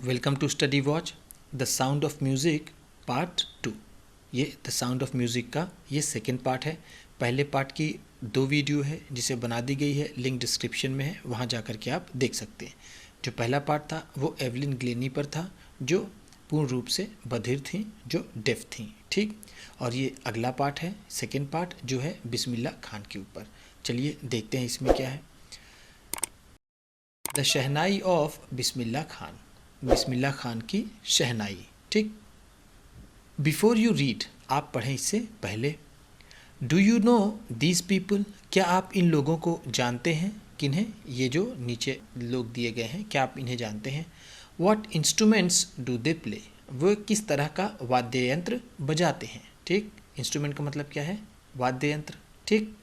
Welcome to study watch the sound of music part 2। ये the sound of music का ये second part है। पहले पार्ट की 2 वीडियो है जिसे बना दी गई है, लिंक डिस्क्रिप्शन में है, वहाँ जा कर के आप देख सकते हैं। जो पहला पार्ट था वो एवलिन ग्लेनी पर था, जो पूर्ण रूप से बधिर थी, जो डेफ थी, ठीक। और ये अगला पार्ट है, सेकेंड पार्ट, जो है बिस्मिल्ला खान के ऊपर। चलिए देखते हैं इसमें क्या है। The shehnai of Bismillah Khan, Bismillah Khan की शहनाई, ठीक। बिफोर यू रीड, आप पढ़ें इससे पहले। Do you know these people, क्या आप इन लोगों को जानते हैं? किन्हें? ये जो नीचे लोग दिए गए हैं, क्या आप इन्हें जानते हैं? What instruments do they play, वो किस तरह का वाद्य यंत्र बजाते हैं, ठीक। इंस्ट्रूमेंट का मतलब क्या है? वाद्य यंत्र, ठीक।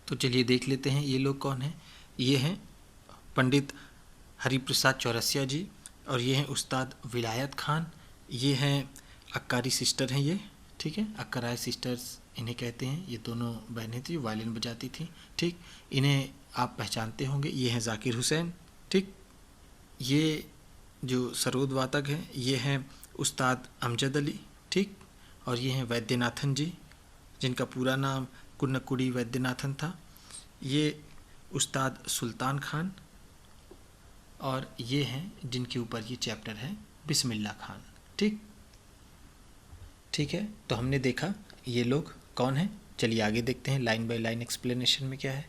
तो चलिए देख लेते हैं ये लोग कौन हैं। ये हैं पंडित हरिप्रसाद चौरसिया जी, और ये हैं उस्ताद विलायत खान। ये हैं अक्कारी सिस्टर हैं ये, ठीक है, अक्कराय सिस्टर्स इन्हें कहते हैं। ये दोनों बहनें थी, वायलिन बजाती थी, ठीक। इन्हें आप पहचानते होंगे। ये हैं जाकिर हुसैन, ठीक। ये जो सरोद वादक हैं ये हैं उस्ताद अमजद अली, ठीक। और ये हैं वैद्यनाथन जी, जिनका पूरा नाम कुन्नकुड़ी वैद्यनाथन था। ये उस्ताद सुल्तान खान, और ये हैं जिनके ऊपर ये चैप्टर है बिस्मिल्ला खान, ठीक। ठीक है, तो हमने देखा ये लोग कौन हैं। चलिए आगे देखते हैं लाइन बाय लाइन एक्सप्लेनेशन में क्या है।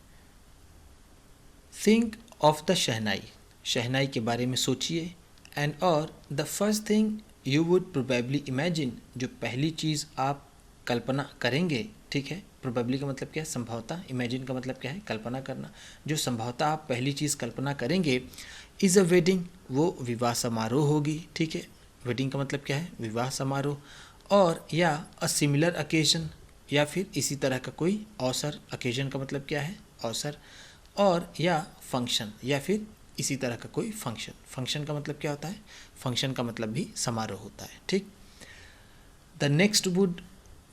थिंक ऑफ द शहनाई, शहनाई के बारे में सोचिए। एंड और the first thing you would probably imagine, जो पहली चीज़ आप कल्पना करेंगे, ठीक है। प्रोबेबली का मतलब क्या है? संभवतः। इमेजिन का मतलब क्या है? कल्पना करना। जो संभवतः आप पहली चीज़ कल्पना करेंगे इज़ अ वेडिंग, वो विवाह समारोह होगी, ठीक है। वेडिंग का मतलब क्या है? विवाह समारोह। और या अ सिमिलर अकेजन, या फिर इसी तरह का कोई अवसर। अकेजन का मतलब क्या है? अवसर। और या फंक्शन, या फिर इसी तरह का कोई फंक्शन। फंक्शन का मतलब क्या होता है? फंक्शन का मतलब भी समारोह होता है, ठीक। The next would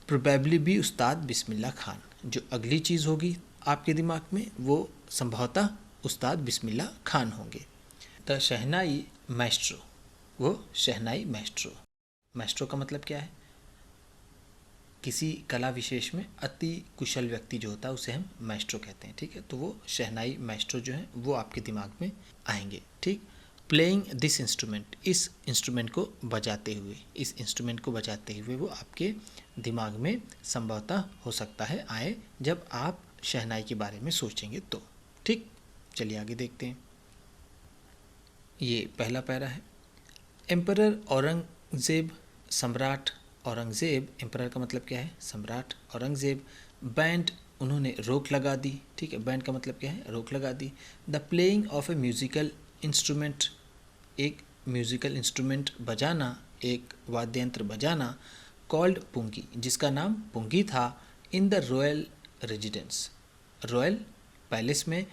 probably be उस्ताद बिस्मिल्ला खान, जो अगली चीज़ होगी आपके दिमाग में वो संभवतः उस्ताद बिस्मिल्ला खान होंगे। द शहनाई मैस्ट्रो, वो शहनाई मैस्ट्रो। मैस्ट्रो का मतलब क्या है? किसी कला विशेष में अति कुशल व्यक्ति जो होता है उसे हम मैस्ट्रो कहते हैं, ठीक है। तो वो शहनाई मैस्ट्रो जो है वो आपके दिमाग में आएंगे, ठीक। प्लेइंग दिस इंस्ट्रूमेंट, इस इंस्ट्रूमेंट को बजाते हुए, इस इंस्ट्रूमेंट को बजाते हुए वो आपके दिमाग में संभवतः हो सकता है आए जब आप शहनाई के बारे में सोचेंगे तो, ठीक। चलिए आगे देखते हैं। ये पहला पैरा है। एम्परर औरंगज़ेब, सम्राट औरंगज़ेब, एम्परर का मतलब क्या है? सम्राट। औरंगज़ेब बैंड, उन्होंने रोक लगा दी, ठीक है। बैंड का मतलब क्या है? रोक लगा दी। The playing of a musical instrument, एक म्यूज़िकल इंस्ट्रूमेंट बजाना, एक वाद्य यंत्र बजाना। कॉल्ड पुंगी, जिसका नाम पुंगी था। In the royal residence, royal palace में,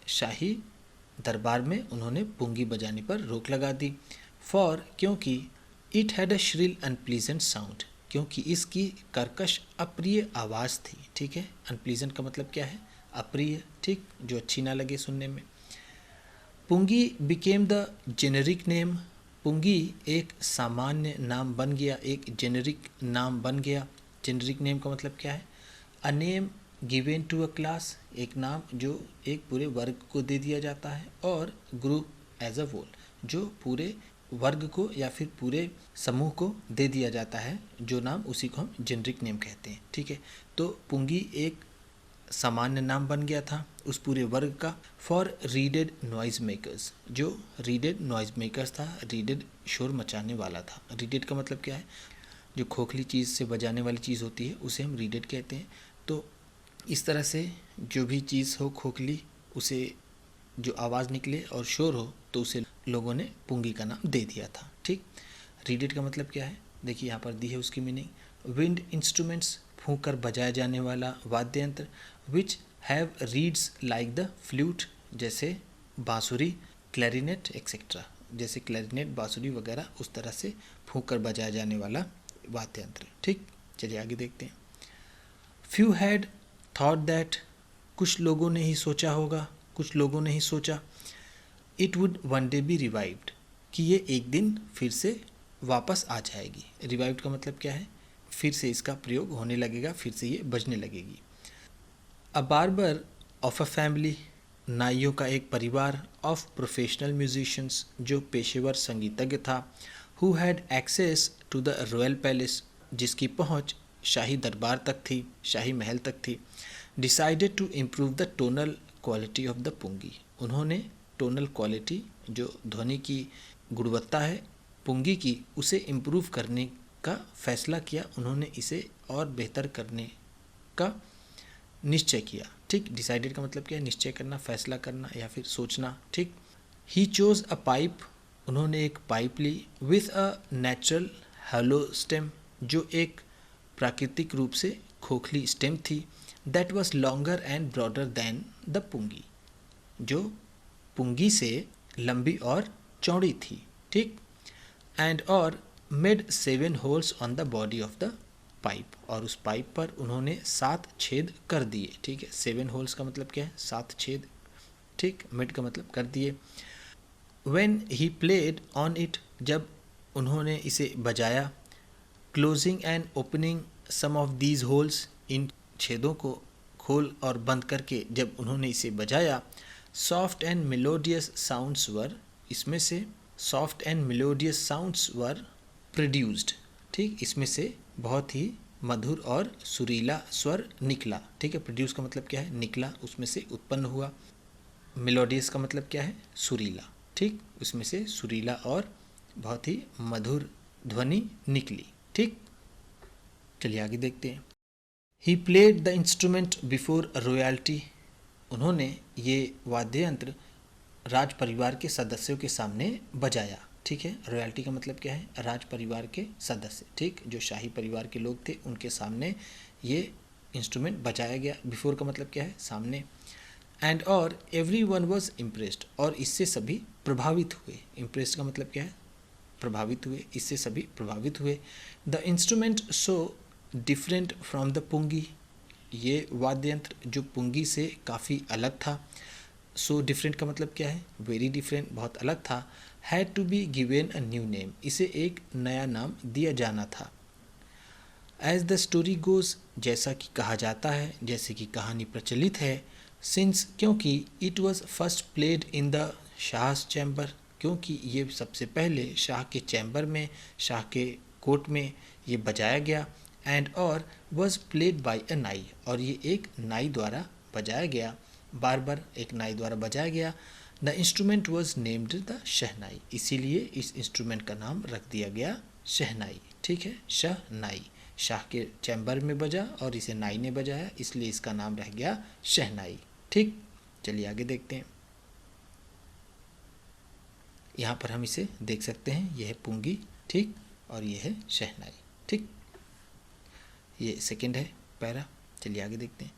शाही दरबार में उन्होंने पुंगी बजाने पर रोक लगा दी। फॉर, क्योंकि it had a shrill unpleasant sound, क्योंकि इसकी कर्कश अप्रिय आवाज़ थी, ठीक है। अनप्लीजेंट का मतलब क्या है? अप्रिय, ठीक, जो अच्छी ना लगे सुनने में। पुंगी बिकेम द जेनेरिक नेम, पुंगी एक सामान्य नाम बन गया, एक जेनेरिक नाम बन गया। जेनेरिक नेम का मतलब क्या है? A name given to a class, एक नाम जो एक पूरे वर्ग को दे दिया जाता है। और ग्रुप एज अ होल, जो पूरे वर्ग को या फिर पूरे समूह को दे दिया जाता है, जो नाम, उसी को हम जेनरिक नेम कहते हैं, ठीक है। तो पुंगी एक सामान्य नाम बन गया था उस पूरे वर्ग का। फॉर रीडेड नॉइज मेकर्स, जो रीडेड नॉइज मेकर्स था, रीडेड शोर मचाने वाला था। रीडेड का मतलब क्या है? जो खोखली चीज़ से बजाने वाली चीज़ होती है उसे हम रीडेड कहते हैं। तो इस तरह से जो भी चीज़ हो खोखली, उसे जो आवाज़ निकले और शोर हो तो उसे लोगों ने पुंगी का नाम दे दिया था, ठीक। रीडेड का मतलब क्या है? देखिए यहाँ पर दी है उसकी मीनिंग। विंड इंस्ट्रूमेंट्स, फूंक कर बजाया जाने वाला वाद्य यंत्र। Which have reads like the flute, जैसे बांसुरी, क्लैरिनेट एक्सेट्रा, जैसे क्लैरिनेट, बांसुरी वगैरह, उस तरह से फूंक कर बजाया जाने वाला वाद्य यंत्र, ठीक। चलिए आगे देखते हैं। फ्यू हैड थॉट दैट, कुछ लोगों ने ही सोचा होगा, कुछ लोगों ने ही सोचा। It would one day B revived, कि ये एक दिन फिर से वापस आ जाएगी। रिवाइव्ड का मतलब क्या है, फिर से इसका प्रयोग होने लगेगा, फिर से ये बजने लगेगी। A barber of a family, नाइयों का एक परिवार, ऑफ प्रोफेशनल म्यूजिशियंस, जो पेशेवर संगीतज्ञ था, who had access to the royal palace, जिसकी पहुंच शाही दरबार तक थी, शाही महल तक थी, decided to improve the tonal quality of the pungi, उन्होंने टोनल क्वालिटी, जो ध्वनि की गुणवत्ता है पुंगी की, उसे इम्प्रूव करने का फैसला किया, उन्होंने इसे और बेहतर करने का निश्चय किया। ठीक, डिसाइडेड का मतलब क्या है, निश्चय करना, फैसला करना या फिर सोचना। ठीक, ही चोज अ पाइप, उन्होंने एक पाइप ली, with a natural hollow stem, जो एक प्राकृतिक रूप से खोखली स्टेम थी, that was longer and broader than the pungi, जो पुंगी से लंबी और चौड़ी थी। ठीक, एंड और made 7 holes on the body of the pipe, और उस पाइप पर उन्होंने 7 छेद कर दिए। ठीक है, 7 होल्स का मतलब क्या है, 7 छेद। ठीक, मेड का मतलब कर दिए। When he played on it, जब उन्होंने इसे बजाया, closing and opening some of these holes, इन छेदों को खोल और बंद करके जब उन्होंने इसे बजाया, soft and melodious sounds were, इसमें से soft and melodious sounds were produced. ठीक, इसमें से बहुत ही मधुर और सुरीला स्वर निकला। ठीक है, प्रोड्यूस का मतलब क्या है, निकला, उसमें से उत्पन्न हुआ। मेलोडियस का मतलब क्या है, सुरीला। ठीक, उसमें से सुरीला और बहुत ही मधुर ध्वनि निकली। ठीक, चलिए आगे देखते हैं। He played the instrument before royalty, उन्होंने ये वाद्य यंत्र राज परिवार के सदस्यों के सामने बजाया। ठीक है, रॉयल्टी का मतलब क्या है, राज परिवार के सदस्य। ठीक, जो शाही परिवार के लोग थे उनके सामने ये इंस्ट्रूमेंट बजाया गया। बिफोर का मतलब क्या है, सामने। एंड और एवरी वन वॉज इम्प्रेस्ड, और इससे सभी प्रभावित हुए। इम्प्रेस्ड का मतलब क्या है, प्रभावित हुए, इससे सभी प्रभावित हुए। The instrument so different from the pungi, ये वाद्य यंत्र जो पुंगी से काफ़ी अलग था। सो डिफरेंट का मतलब क्या है, वेरी डिफरेंट, बहुत अलग था। Had to be given a new name, इसे एक नया नाम दिया जाना था। एज द स्टोरी गोज, जैसा कि कहा जाता है, जैसे कि कहानी प्रचलित है, सिंस, क्योंकि it was first played in the Shah's chamber, क्योंकि ये सबसे पहले शाह के चैम्बर में, शाह के कोर्ट में ये बजाया गया। एंड और वॉज प्लेड बाय अ नाई, और ये एक नाई द्वारा बजाया गया, बार एक नाई द्वारा बजाया गया। The instrument was named the shehnai, इसीलिए इस इंस्ट्रूमेंट का नाम रख दिया गया शहनाई। ठीक है, शहनाई, शाह के चैम्बर में बजा और इसे नाई ने बजाया, इसलिए इसका नाम रह गया शहनाई। ठीक, चलिए आगे देखते हैं। यहाँ पर हम इसे देख सकते हैं, यह है पुंगी। ठीक, और यह है शहनाई। ठीक, ये सेकंड है पैरा। चलिए आगे देखते हैं।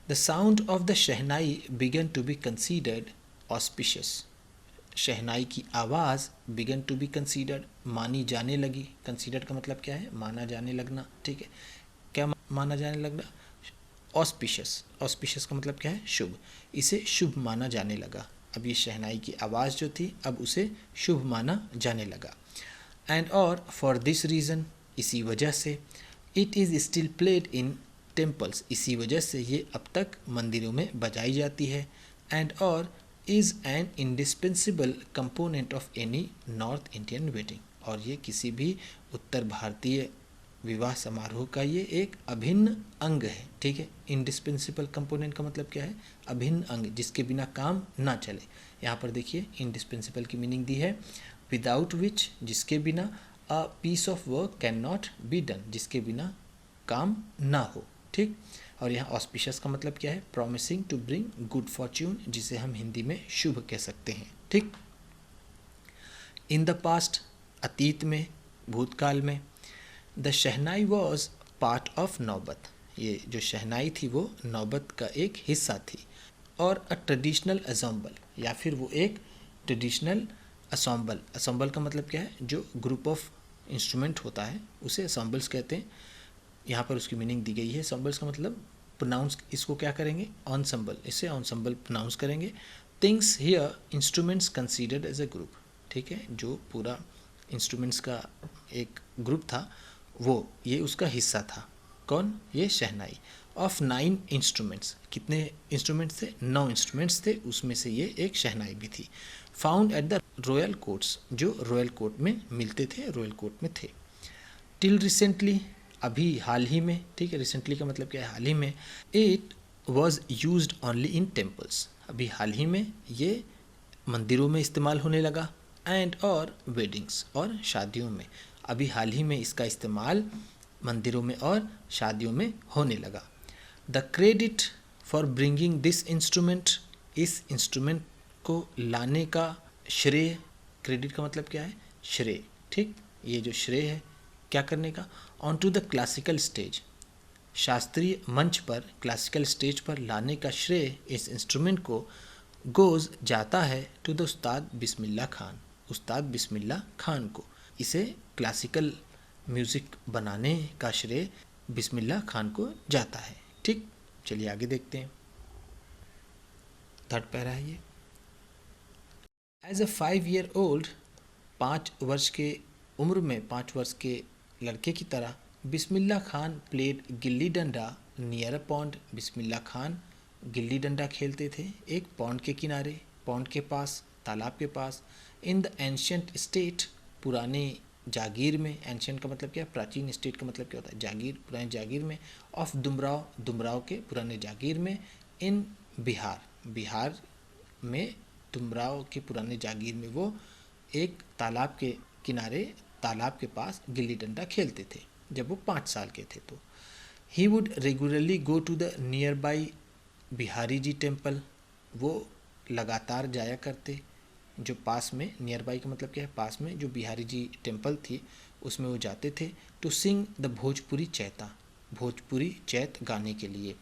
The sound of the shehnai began to be considered auspicious, शहनाई की आवाज़ बिगन टू बी कंसीडर्ड, मानी जाने लगी। कंसीडर्ड का मतलब क्या है, माना जाने लगना। ठीक है, क्या माना जाने लगना, ऑस्पिशियस। ऑस्पिशियस का मतलब क्या है, शुभ, इसे शुभ माना जाने लगा। अब ये शहनाई की आवाज़ जो थी अब उसे शुभ माना जाने लगा। एंड और फॉर दिस रीज़न, इसी वजह से, it is still played in temples, इसी वजह से ये अब तक मंदिरों में बजाई जाती है। एंड और is an indispensable component of any north Indian wedding, और ये किसी भी उत्तर भारतीय विवाह समारोह का ये एक अभिन्न अंग है। ठीक है, इंडिस्पेंसिबल कंपोनेंट का मतलब क्या है, अभिन्न अंग, जिसके बिना काम ना चले। यहाँ पर देखिए इंडिस्पेंसिबल की मीनिंग दी है, विदाउट विच, जिसके बिना, a piece of work can not be done, जिसके बिना काम ना हो। ठीक, और यहाँ ऑस्पिशियस का मतलब क्या है, promising to bring good fortune, जिसे हम हिंदी में शुभ कह सकते हैं। ठीक, इन द पास्ट, अतीत में, भूतकाल में, the shehnai was part of नौबत, ये जो शहनाई थी वो नौबत का एक हिस्सा थी। और अ ट्रेडिशनल अजम्बल, या फिर वो एक ट्रेडिशनल असम्बल, असम्बल का मतलब क्या है, जो ग्रुप ऑफ इंस्ट्रूमेंट होता है उसे असम्बल्स कहते हैं। यहाँ पर उसकी मीनिंग दी गई है। असम्बल्स का मतलब प्रोनाउंस, इसको क्या करेंगे, ऑनसम्बल, इसे ऑनसम्बल प्रोनाउंस करेंगे। Things here instruments considered as a group. ठीक है, जो पूरा इंस्ट्रूमेंट्स का एक ग्रुप था वो ये उसका हिस्सा था। कौन? ये शहनाई। ऑफ 9 इंस्ट्रूमेंट्स, कितने इंस्ट्रूमेंट्स थे? 9 इंस्ट्रूमेंट्स थे, उसमें से ये एक शहनाई भी थी। Found at the royal courts, जो रॉयल कोर्ट में मिलते थे, रॉयल कोर्ट में थे। टिल रिसेंटली, अभी हाल ही में, ठीक है, रिसेंटली का मतलब क्या है? हाल ही में। It was used only in temples, अभी हाल ही में ये मंदिरों में इस्तेमाल होने लगा। एंड और वेडिंग्स, और शादियों में, अभी हाल ही में इसका इस्तेमाल मंदिरों में और शादियों में होने लगा। The credit for bringing this instrument, इस इंस्ट्रूमेंट को लाने का श्रेय, क्रेडिट का मतलब क्या है? श्रेय, ठीक, ये जो श्रेय है क्या करने का? On to the classical stage, शास्त्रीय मंच पर, क्लासिकल स्टेज पर लाने का श्रेय इस इंस्ट्रूमेंट को गोज़ जाता है टू द उस्ताद बिस्मिल्लाह खान, उस्ताद बिस्मिल्लाह खान को। इसे क्लासिकल म्यूज़िक बनाने का श्रेय बिस्मिल्लाह खान को जाता है, ठीक। चलिए आगे देखते हैं, थर्ड पैरा है ये। एज अ 5 ईयर ओल्ड, 5 वर्ष के उम्र में, 5 वर्ष के लड़के की तरह, Bismillah Khan played gilli danda near a pond, Bismillah Khan gilli danda खेलते थे एक पॉन्ड के किनारे, पॉन्ड के पास, तालाब के पास। इन द एंशियंट स्टेट, पुराने जागीर में, एंशियंट का मतलब क्या है? प्राचीन, स्टेट का मतलब क्या होता है? जागीर, पुराने जागीर में। ऑफ दुमराव, दुमराव के पुराने जागीर में। इन बिहार, बिहार में दुमराव के पुराने जागीर में वो एक तालाब के किनारे, तालाब के पास गिल्ली डंडा खेलते थे जब वो 5 साल के थे। तो he would regularly go to the nearby Bihari ji temple, वो लगातार जाया करते जो पास में, नियर बाई का मतलब क्या है? पास में, जो बिहारी जी टेम्पल थी उसमें वो जाते थे। To sing the Bhojpuri chaita, Bhojpuri चैत गाने के लिए।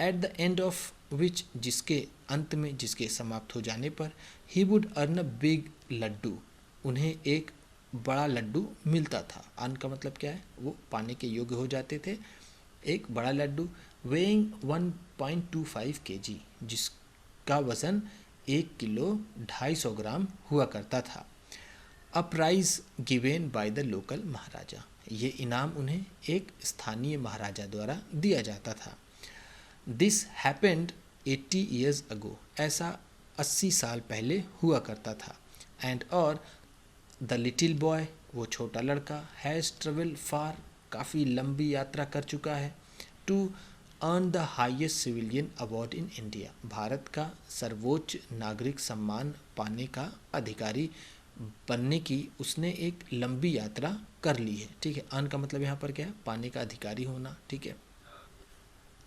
At the end of which, जिसके अंत में, जिसके समाप्त हो जाने पर, he would earn a big laddoo, उन्हें एक बड़ा लड्डू मिलता था। अर्न का मतलब क्या है? वो पाने के योग्य हो जाते थे, एक बड़ा लड्डू। वेइंग 1.25 kg, जिसका वज़न 1 किलो 250 ग्राम हुआ करता था। A prize given by the local maharaja, ये इनाम उन्हें एक स्थानीय महाराजा द्वारा दिया जाता था। दिस हैपेंड 80 ईयर्स अगो, ऐसा 80 साल पहले हुआ करता था। एंड और द लिटिल बॉय, वो छोटा लड़का, हैज़ ट्रेवल फार, काफ़ी लंबी यात्रा कर चुका है। To earn the highest civilian award in India, Bharat का सर्वोच्च नागरिक सम्मान पाने का अधिकारी बनने की उसने एक लंबी यात्रा कर ली है, ठीक है। अर्न का मतलब यहाँ पर क्या है? पाने का अधिकारी होना, ठीक है।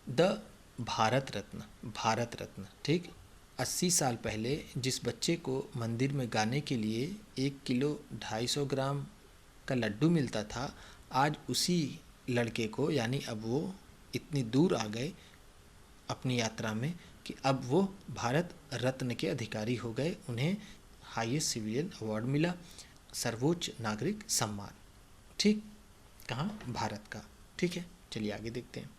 द भारत रत्न, भारत रत्न, ठीक। 80 साल पहले जिस बच्चे को मंदिर में गाने के लिए 1 किलो 250 ग्राम का लड्डू मिलता था, आज उसी लड़के को, यानी अब वो इतनी दूर आ गए अपनी यात्रा में कि अब वो भारत रत्न के अधिकारी हो गए, उन्हें हाईएस्ट सिविलियन अवार्ड मिला, सर्वोच्च नागरिक सम्मान, ठीक। कहाँ? भारत का, ठीक है। चलिए आगे देखते हैं।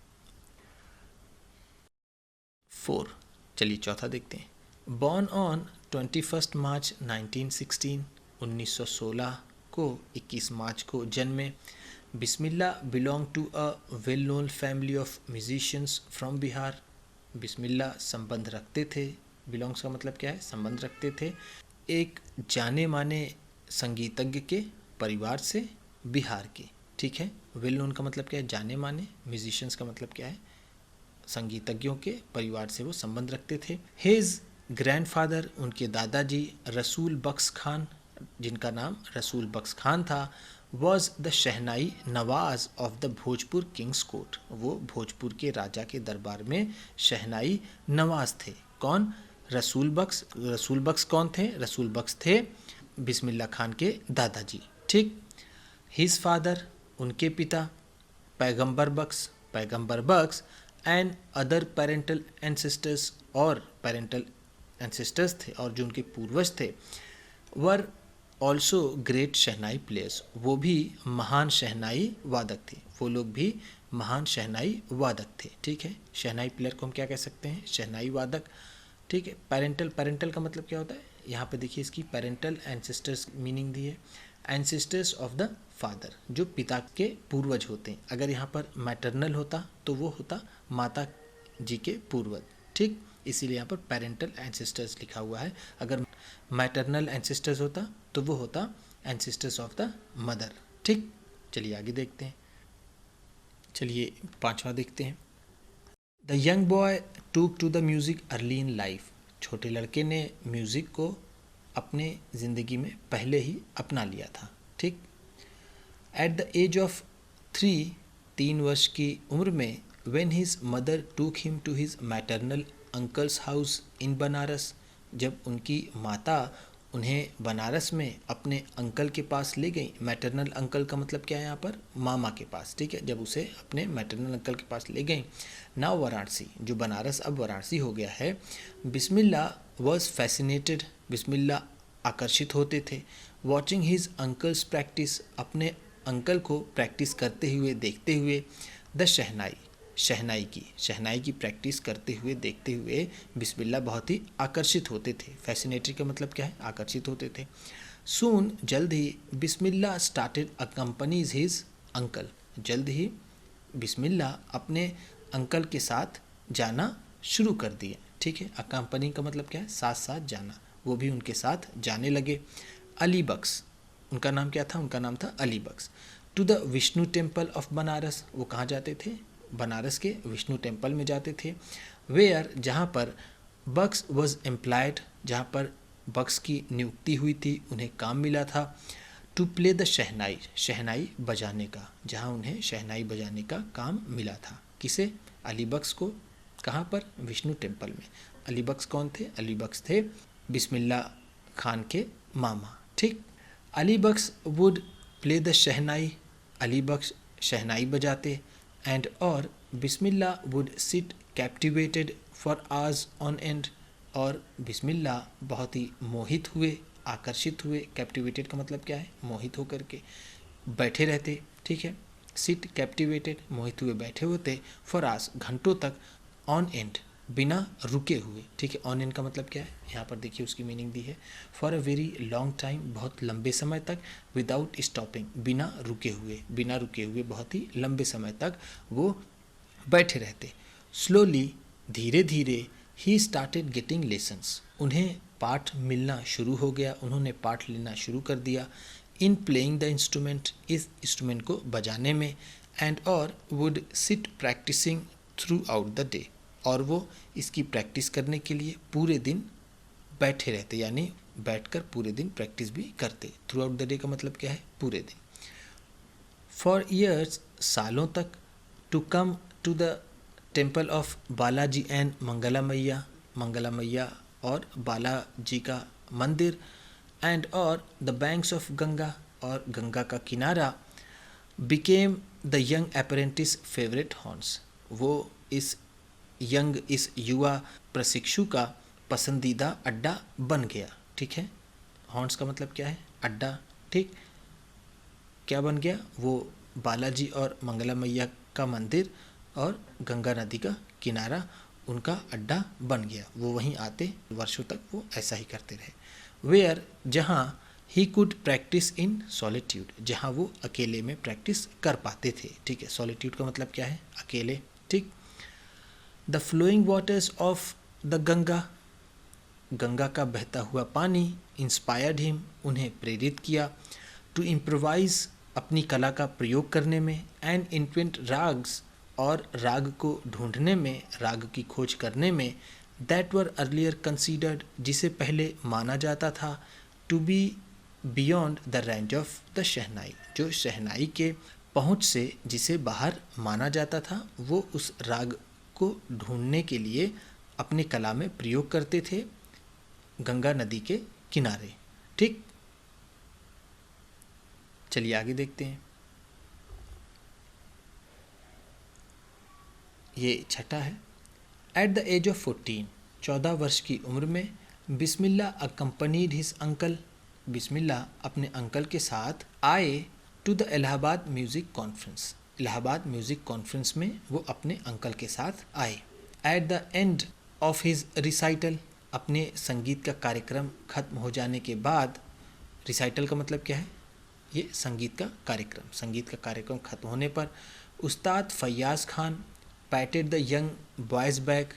4, चलिए चौथा देखते हैं। बॉर्न ऑन 21 मार्च 1916, 1916 को, 21 मार्च को जन्मे। Bismillah belong to a well known family of musicians from Bihar, Bismillah संबंध रखते थे, बिलोंग्स का मतलब क्या है? संबंध रखते थे एक जाने माने संगीतज्ञ के परिवार से, बिहार के, ठीक है। वेल नोन का मतलब क्या है? जाने माने। म्यूजिशियंस का मतलब क्या है? संगीतज्ञों के परिवार से वो संबंध रखते थे। हिज ग्रैंडफादर, उनके दादाजी, रसूल बख्श खान, जिनका नाम रसूल बख्श खान था, was the shehnai Nawaz of the Bhojpur Kings court, वो भोजपुर के राजा के दरबार में शहनाई नवाज थे। कौन? रसूल बख्श। रसूल बख्श कौन थे? रसूल बख्श थे बिस्मिल्लाह खान के दादाजी, ठीक। हिज फादर, उनके पिता, पैगंबर बख्श, पैगंबर बख्श, एंड अदर पेरेंटल एंसेस्टर्स, और पेरेंटल एंसेस्टर्स थे, और जो उनके पूर्वज थे, were also great shehnai players, वो भी महान शहनाई वादक थे, वो लोग भी महान शहनाई वादक थे, ठीक है। शहनाई प्लेयर को हम क्या कह सकते हैं? शहनाई वादक, ठीक है। पेरेंटल, पेरेंटल का मतलब क्या होता है? यहाँ पे देखिए इसकी पेरेंटल एंसेस्टर्स मीनिंग दी है, एंसेस्टर्स ऑफ द फादर, जो पिता के पूर्वज होते हैं। अगर यहाँ पर मैटरनल होता तो वो होता माता जी के पूर्वज, ठीक, इसीलिए यहाँ पर पेरेंटल एंसेस्टर्स लिखा हुआ है। अगर मैटरनल एंसेस्टर्स होता तो वो होता एंसेस्टर्स ऑफ द मदर, ठीक। चलिए आगे देखते हैं। चलिए 5वां देखते हैं। The young boy took to the music early in life, छोटे लड़के ने म्यूज़िक को अपने ज़िंदगी में पहले ही अपना लिया था, ठीक। एट द एज ऑफ 3 वर्ष की उम्र में, when his mother took him to his maternal uncle's house in Banaras, जब उनकी माता उन्हें बनारस में अपने अंकल के पास ले गई। मैटरनल अंकल का मतलब क्या है यहाँ पर, मामा के पास, ठीक है। जब उसे अपने मैटरनल अंकल के पास ले गई। नाउ वाराणसी, जो बनारस अब वाराणसी हो गया है। बिस्मिल्लाह वॉज फैसिनेटेड, बिस्मिल्लाह आकर्षित होते थे। वॉचिंग हिज अंकल्स प्रैक्टिस, अपने अंकल को प्रैक्टिस करते हुए देखते हुए। द शहनाई, शहनाई की प्रैक्टिस करते हुए देखते हुए बिस्मिल्लाह बहुत ही आकर्षित होते थे। फैसिनेटेड का मतलब क्या है, आकर्षित होते थे। सून, जल्द ही, बिस्मिल्लाह स्टार्टेड अकम्पनीज हिज अंकल, जल्द ही बिस्मिल्लाह अपने अंकल के साथ जाना शुरू कर दिए, ठीक है। अकम्पनी का मतलब क्या है, साथ साथ जाना, वो भी उनके साथ जाने लगे। अली बख्श, उनका नाम क्या था, उनका नाम था Ali Bakhsh. To the Vishnu temple of Banaras, वो कहाँ जाते थे, बनारस के विष्णु टेम्पल में जाते थे। वेयर, जहाँ पर बख्श वॉज एम्प्लॉयड, जहाँ पर बख्श की नियुक्ति हुई थी, उन्हें काम मिला था। टू प्ले द शहनाई, शहनाई बजाने का, जहाँ उन्हें शहनाई बजाने का काम मिला था। किसे, अली बख्श को। कहाँ पर, विष्णु टेम्पल में। अली बख्श कौन थे, अली बख्श थे बिस्मिल्लाह खान के मामा, ठीक। Ali Bakhsh would play the shehnai, Ali Bakhsh शहनाई बजाते। एंड और Bismillah would sit captivated for hours on end, और बिस्मिल्लाह बहुत ही मोहित हुए, आकर्षित हुए। कैप्टिवेटेड का मतलब क्या है, मोहित होकर के बैठे रहते, ठीक है। सिट कैप्टिवेटेड, मोहित हुए बैठे होते। फॉर आवर्स, घंटों तक। ऑन एंड, बिना रुके हुए, ठीक है। ऑन एंड का मतलब क्या है, यहाँ पर देखिए उसकी मीनिंग दी है। For a very long time, बहुत लंबे समय तक। विदाउट स्टॉपिंग, बिना रुके हुए बहुत ही लंबे समय तक वो बैठे रहते। स्लोली, धीरे धीरे। ही स्टार्टेड गेटिंग लेसन्स, उन्हें पाठ मिलना शुरू हो गया, उन्होंने पाठ लेना शुरू कर दिया। इन प्लेइंग द इंस्ट्रूमेंट, इस इंस्ट्रूमेंट को बजाने में। एंड और would sit practising throughout the day, और वो इसकी प्रैक्टिस करने के लिए पूरे दिन बैठे रहते, यानी बैठकर पूरे दिन प्रैक्टिस भी करते। थ्रू आउट द डे का मतलब क्या है, पूरे दिन। फॉर ईयर्स, सालों तक। To come to the temple of Balaji and Mangla Maiya और बालाजी का मंदिर। एंड और द बैंक्स ऑफ गंगा, और गंगा का किनारा। Became the young apprentice favourite horns, वो इस युवा प्रशिक्षु का पसंदीदा अड्डा बन गया, ठीक है। हॉर्न्स का मतलब क्या है, अड्डा, ठीक। क्या बन गया, वो बालाजी और मंगला मैया का मंदिर और गंगा नदी का किनारा उनका अड्डा बन गया, वो वहीं आते, वर्षों तक वो ऐसा ही करते रहे। वेयर, जहाँ। He could practice in solitude, जहाँ वो अकेले में प्रैक्टिस कर पाते थे, ठीक है। सॉलिट्यूड का मतलब क्या है, अकेले, ठीक। The flowing waters of the Ganga का बहता हुआ पानी। इंस्पायर्ड हिम, उन्हें प्रेरित किया। टू इम्प्रोवाइज, अपनी कला का प्रयोग करने में। एंड इन्वेंट राग्स, और राग को ढूंढने में, राग की खोज करने में। दैट वर अर्लियर कंसीडर्ड, जिसे पहले माना जाता था। To be beyond the range of the shehnai, जो शहनाई के पहुँच से जिसे बाहर माना जाता था, वो उस राग को ढूंढने के लिए अपनी कला में प्रयोग करते थे गंगा नदी के किनारे, ठीक। चलिए आगे देखते हैं। ये छठा है। एट द एज ऑफ 14, 14 वर्ष की उम्र में। Bismillah accompanied his uncle, Bismillah अपने अंकल के साथ आए। To the Allahabad music conference, Allahabad music conference में वो अपने अंकल के साथ आए। At the end of his recital, अपने संगीत का कार्यक्रम खत्म हो जाने के बाद, रिसाइटल का मतलब क्या है, ये संगीत का कार्यक्रम खत्म होने पर Ustad Faiyaz Khan patted the young boy's back,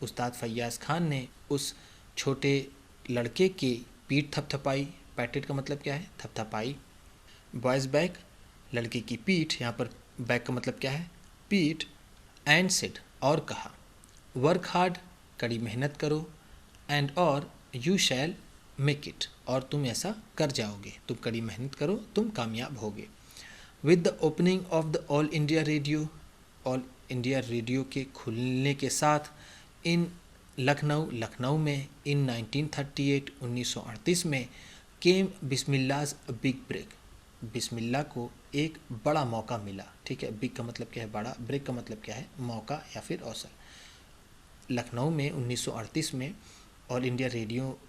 Ustad Faiyaz Khan ने उस छोटे लड़के की पीठ थपथपाई। पैटेड का मतलब क्या है, थपथपाई। बॉयज़ बैक, लड़के की पीठ, यहाँ पर बैक का मतलब क्या है, पीठ। एंड सेड, और कहा, वर्क हार्ड, कड़ी मेहनत करो, एंड और यू शैल मेक इट, और तुम ऐसा कर जाओगे, तुम कड़ी मेहनत करो, तुम कामयाब होगे। With the opening of the all India radio के खुलने के साथ इन लखनऊ में इन 1938 में केम बिस्मिल्लाज बिग ब्रेक, बिस्मिल्लाह को एक बड़ा मौका मिला। ठीक है, बिग का मतलब क्या है, बड़ा, ब्रेक का मतलब क्या है, मौका या फिर अवसर। लखनऊ में 1938 में ऑल इंडिया रेडियो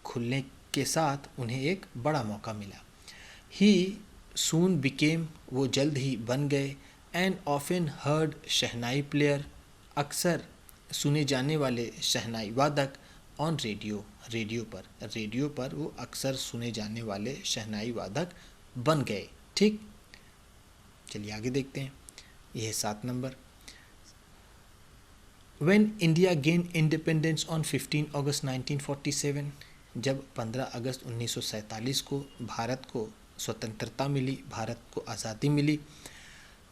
खुलने के साथ उन्हें एक बड़ा मौका मिला। ही सून बिकेम, वो जल्द ही बन गए, and often heard shehnai player, अक्सर सुने जाने वाले शहनाई वादक, ऑन रेडियो पर वो अक्सर सुने जाने वाले शहनाई वादक बन गए। ठीक, चलिए आगे देखते हैं। यह है 7 number. When India gained independence on 15 अगस्त 1947, जब 15 अगस्त 1947 को भारत को स्वतंत्रता मिली, भारत को आज़ादी मिली,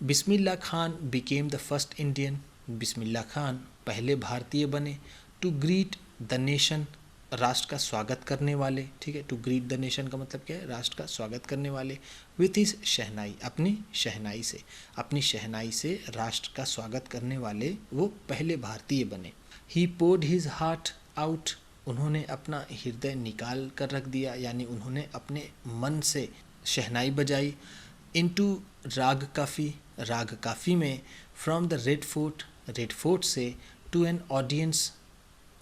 Bismillah Khan became the first Indian, Bismillah Khan पहले भारतीय बने, टू ग्रीट द नेशन, राष्ट्र का स्वागत करने वाले। ठीक है, टू ग्रीट द नेशन का मतलब क्या है, राष्ट्र का स्वागत करने वाले, विथ हिज शहनाई, अपनी शहनाई से राष्ट्र का स्वागत करने वाले वो पहले भारतीय बने। ही पोर्ड हिज हार्ट आउट, उन्होंने अपना हृदय निकाल कर रख दिया, यानी उन्होंने अपने मन से शहनाई बजाई। इनटू राग काफ़ी में, फ्रॉम द रेड फोर्ट से, टू एन ऑडियंस,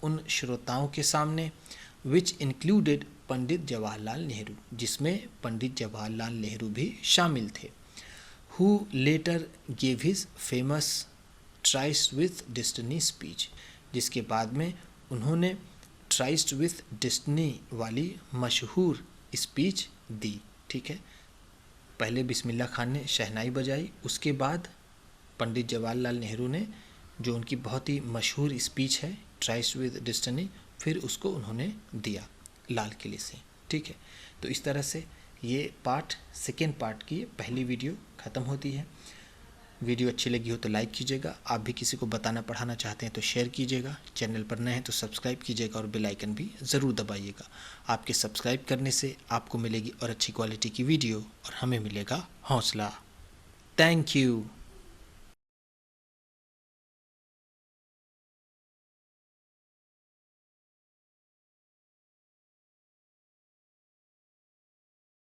उन श्रोताओं के सामने, विच इंक्लूडेड पंडित जवाहरलाल नेहरू, जिसमें पंडित जवाहरलाल नेहरू भी शामिल थे। Who letter gave his famous tryst with destiny speech, जिसके बाद में उन्होंने ट्राइस्ट विथ डेस्टिनी वाली मशहूर स्पीच दी। ठीक है, पहले बिस्मिल्लाह खान ने शहनाई बजाई, उसके बाद पंडित जवाहरलाल नेहरू ने जो उनकी बहुत ही मशहूर स्पीच है ट्राइस्ट विद डेस्टिनी, फिर उसको उन्होंने दिया लाल किले से। ठीक है, तो इस तरह से ये सेकेंड पार्ट की पहली वीडियो ख़त्म होती है। वीडियो अच्छी लगी हो तो लाइक कीजिएगा, आप भी किसी को बताना पढ़ाना चाहते हैं तो शेयर कीजिएगा, चैनल पर नए हैं तो सब्सक्राइब कीजिएगा और बेल आइकन भी ज़रूर दबाइएगा। आपके सब्सक्राइब करने से आपको मिलेगी और अच्छी क्वालिटी की वीडियो और हमें मिलेगा हौसला। Thank you.